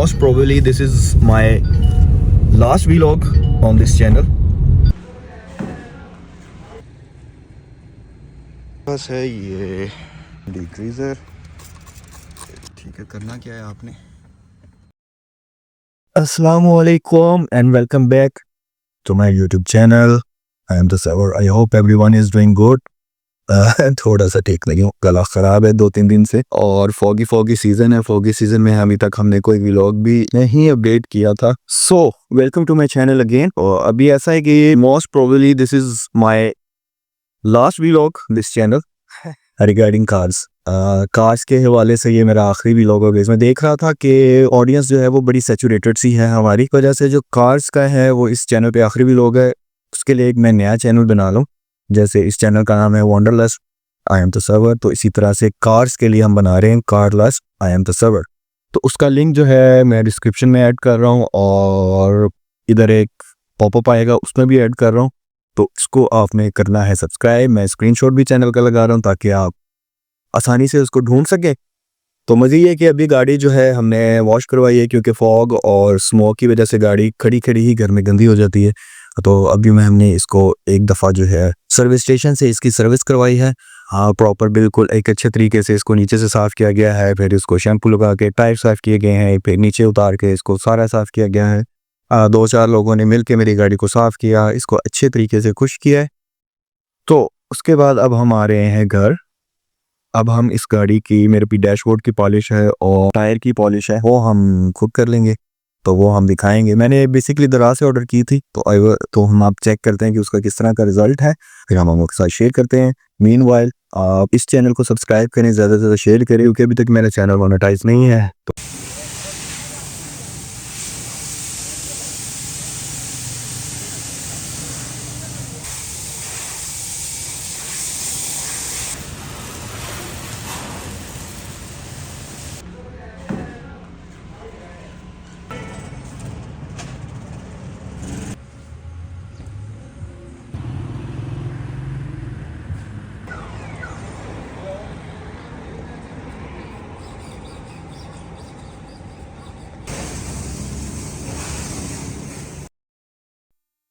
most probably this is my last vlog on this channel. बस है ये डिक्रीजर। ठीक है, करना क्या है आपने। Assalamualaikum and welcome back to my YouTube channel. I am the Savar. I hope everyone is doing good. थोड़ा सा ठीक नहीं हूँ, गला ख़राब है 2-3 दिन से और फॉगी सीज़न है। फॉगी सीज़न में अभी तक हमने कोई व्लॉग भी नहीं अपडेट किया था। So welcome to my channel again. और अभी ऐसा है कि most probably this is my last vlog this channel regarding cars के हवाले से ये मेरा आखिरी व्लॉग होगा। इसमें देख रहा था कि ऑडियंस जो है वो बड़ी सैचुरेटेड सी है हमारी वजह से, जो कार्स का है वो इस चैनल पे आखिरी व्लॉग है। उसके लिए एक मैं नया चैनल बना लूँ, जैसे इस चैनल का नाम है wanderlust I am the server, तो इसी तरह से कार्स के लिए हम बना रहे हैं कारलस्ट आई एम द सर्वर। तो उसका लिंक जो है मैं डिस्क्रिप्शन में ऐड कर रहा हूँ और इधर एक पॉपअप आएगा उसमें भी ऐड कर रहा हूँ। तो इसको आपने करना है सब्सक्राइब। मैं स्क्रीनशॉट भी चैनल का लगा रहा हूँ ताकि आप आसानी से उसको ढूंढ सकें। तो मज़े ये कि अभी गाड़ी जो है हमने वॉश करवाई है, क्योंकि फॉग और स्मोक की वजह से गाड़ी खड़ी खड़ी ही घर में गंदी हो जाती है। तो अभी मैं हमने इसको एक दफ़ा जो है सर्विस स्टेशन से इसकी सर्विस करवाई है। हाँ, प्रॉपर बिल्कुल एक अच्छे तरीके से इसको नीचे से साफ़ किया गया है, फिर इसको शैम्पू लगा के टायर साफ़ किए गए हैं, फिर नीचे उतार के इसको सारा साफ़ किया गया है। 2-4 लोगों ने मिल के मेरी गाड़ी को साफ़ किया, इसको अच्छे तरीके से खुश किया है। तो उसके बाद अब हम आ रहे हैं घर। अब हम इस गाड़ी की, मेरे भी डैशबोर्ड की पॉलिश है और टायर की पॉलिश है, वो हम खुद कर लेंगे। तो वो हम दिखाएंगे। मैंने बेसिकली दराज से ऑर्डर की थी, तो हम आप चेक करते हैं कि उसका किस तरह का रिजल्ट है, फिर हम आपके साथ शेयर करते हैं। मीनवाइल आप इस चैनल को सब्सक्राइब करें, ज़्यादा से ज़्यादा शेयर करें, क्योंकि अभी तक मेरा चैनल मोनेटाइज नहीं है। तो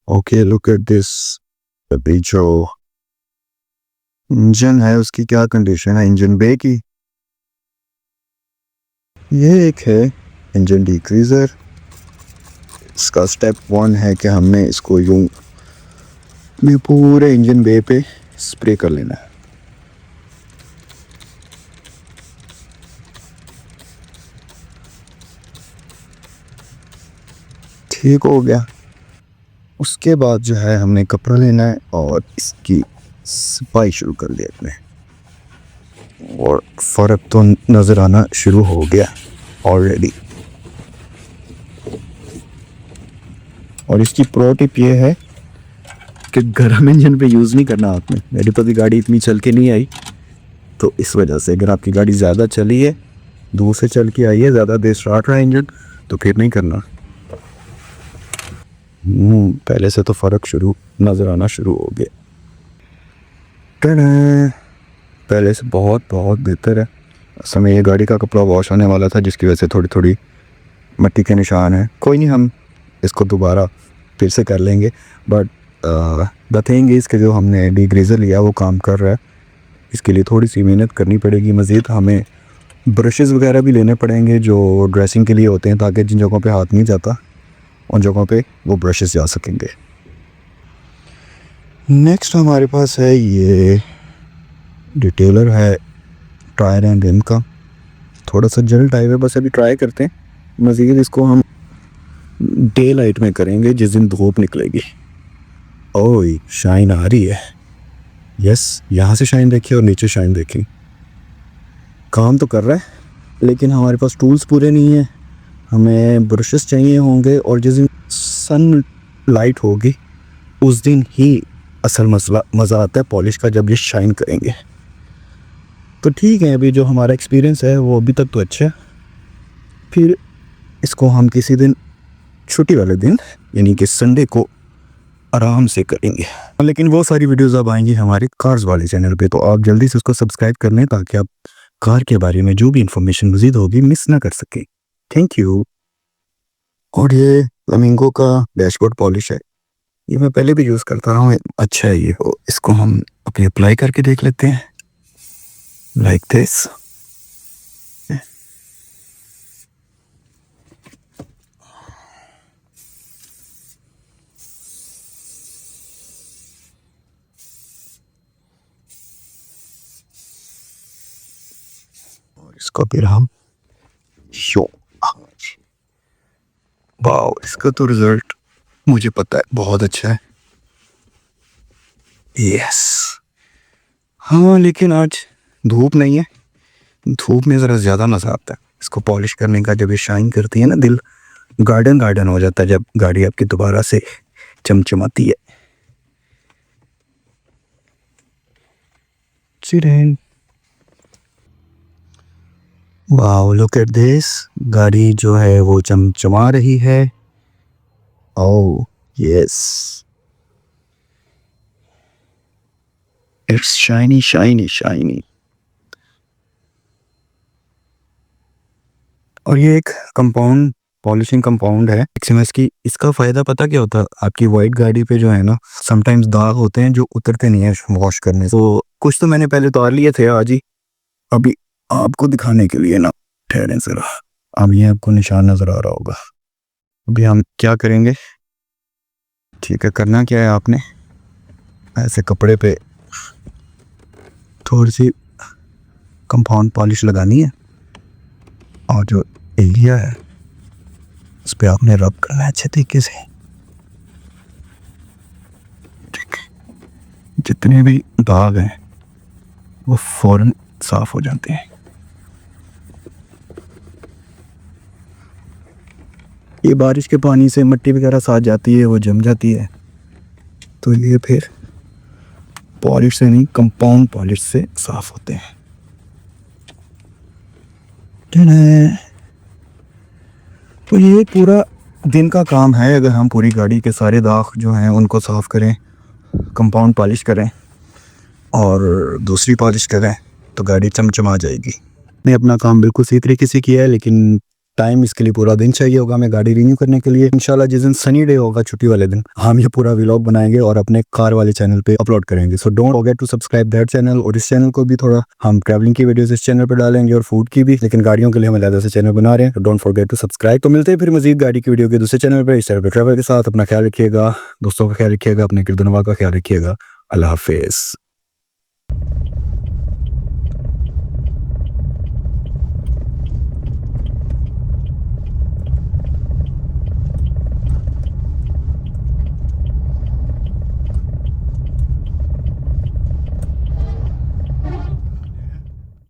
ओके, लुक एट दिस। अभी जो इंजन है उसकी क्या कंडीशन है, इंजन बे की। ये एक है इंजन डिक्रीजर। इसका स्टेप 1 है कि हमने इसको यूं पूरे इंजन बे पे स्प्रे कर लेना है। ठीक हो गया। उसके बाद जो है हमने कपड़ा लेना है और इसकी सफाई शुरू कर दिया अपने, और फ़र्क तो नज़र आना शुरू हो गया ऑलरेडी। और इसकी प्रो टिप ये है कि गर्म इंजन पे यूज़ नहीं करना आपने। मेरी तो भी गाड़ी इतनी चल के नहीं आई, तो इस वजह से अगर आपकी गाड़ी ज़्यादा चली है, दूर से चल के आई है, ज़्यादा देर स्टार्ट रहा है इंजन, तो फिर नहीं करना। पहले से तो फ़र्क नज़र आना शुरू हो गया। पहले से बहुत बहुत बेहतर है। असल में ये गाड़ी का कपड़ा वॉश होने वाला था, जिसकी वजह से थोड़ी थोड़ी मिट्टी के निशान हैं। कोई नहीं, हम इसको दोबारा फिर से कर लेंगे। बट द थिंग इज़ कि जो हमने डिग्रीजर लिया वो काम कर रहा है। इसके लिए थोड़ी सी मेहनत करनी पड़ेगी मज़ीद। हमें ब्रशेज़ वगैरह भी लेने पड़ेंगे जो ड्रेसिंग के लिए होते हैं, ताकि जिन जगहों पे हाथ नहीं जाता उन जगहों पे वो ब्रशेस जा सकेंगे। नेक्स्ट हमारे पास है ये डिटेलर है टायर एंड रिम का। थोड़ा सा जल टाइप है, बस अभी ट्राई करते हैं। मज़ीद इसको हम डे लाइट में करेंगे जिस दिन धूप निकलेगी। ओह, शाइन आ रही है। यस, यहाँ से शाइन देखिए और नीचे शाइन देखिए। काम तो कर रहा है, लेकिन हमारे पास टूल्स पूरे नहीं हैं। हमें ब्रशेस चाहिए होंगे, और जिस दिन सन लाइट होगी उस दिन ही असल मज़ा आता है पॉलिश का, जब ये शाइन करेंगे। तो ठीक है, अभी जो हमारा एक्सपीरियंस है वो अभी तक तो अच्छा है। फिर इसको हम किसी दिन छुट्टी वाले दिन, यानी कि संडे को आराम से करेंगे। लेकिन वो सारी वीडियोज़ अब आएंगी हमारे कार्स वाले चैनल पे, तो आप जल्दी से उसको सब्सक्राइब कर लें ताकि आप कार के बारे में जो भी इंफॉर्मेशन मज़ीद होगी मिस ना कर सकें। Thank you. और ये फ्लामिंगो का डैशबोर्ड पॉलिश है, ये मैं पहले भी यूज़ करता रहा हूँ, अच्छा है ये। तो इसको हम अभी अप्लाई करके देख लेते हैं, लाइक दिस। और इसको फिर हम शो, वाह, इसका तो रिजल्ट मुझे पता है बहुत अच्छा है। यस, हाँ, लेकिन आज धूप नहीं है, धूप में ज़रा ज़्यादा मज़ा आता है इसको पॉलिश करने का। जब ये शाइन करती है ना, दिल गार्डन गार्डन हो जाता है जब गाड़ी आपकी दोबारा से चमचमाती है। Siren, wow, look at this, गाड़ी जो है वो चमचमा रही है। Oh yes, it's shiny shiny shiny. और ये एक कंपाउंड, पॉलिशिंग कंपाउंड है एक्सएमएस की। इसका फ़ायदा पता क्या होता है, आपकी वाइट गाड़ी पे जो है ना समटाइम्स दाग होते हैं जो उतरते नहीं है वॉश करने से। तो कुछ तो मैंने पहले उतार लिए थे आज ही, अभी आपको दिखाने के लिए ना, ठहरें ज़रा। अब ये आपको निशान नज़र आ रहा होगा। अभी हम क्या करेंगे, ठीक है, करना क्या है, आपने ऐसे कपड़े पे थोड़ी सी कंपाउंड पॉलिश लगानी है और जो एरिया है उस पर आपने रब करना है अच्छे तरीके से। ठीक है, जितने भी दाग हैं वो फौरन साफ हो जाते हैं। ये बारिश के पानी से मिट्टी वगैरह साथ जाती है, वो जम जाती है, तो ये फिर पॉलिश से नहीं, कंपाउंड पॉलिश से साफ होते हैं। तो ये पूरा दिन का काम है, अगर हम पूरी गाड़ी के सारे दाग जो हैं उनको साफ़ करें, कंपाउंड पॉलिश करें और दूसरी पॉलिश करें, तो गाड़ी चमचमा जाएगी। नहीं, अपना काम बिल्कुल सही तरीके से किया है, लेकिन टाइम इसके लिए पूरा दिन चाहिए होगा हमें गाड़ी रिन्यू करने के लिए। इंशाल्लाह जिस दिन सनी डे होगा, छुट्टी वाले दिन, हम ये पूरा व्लॉग बनाएंगे और अपने कार वाले चैनल पे अपलोड करेंगे। So don't forget to subscribe that channel. और इस चैनल को भी थोड़ा हम ट्रैवलिंग की वीडियोस इस चैनल पे डालेंगे और फूड की भी, लेकिन गाड़ियों के लिए हम अलग से चैनल बना रहे हैं, तो डोंट फॉरगेट टू सब्सक्राइब। तो मिलते हैं फिर मजीद गाड़ी की वीडियो के दूसरे चैनल पर, इस चैनल पर ट्रैवल के साथ। अपना ख्याल रखिएगा, दोस्तों का ख्याल रखिएगा, अपने गिरदनवा का ख्याल रखिएगा। अल्लाह हाफिज़।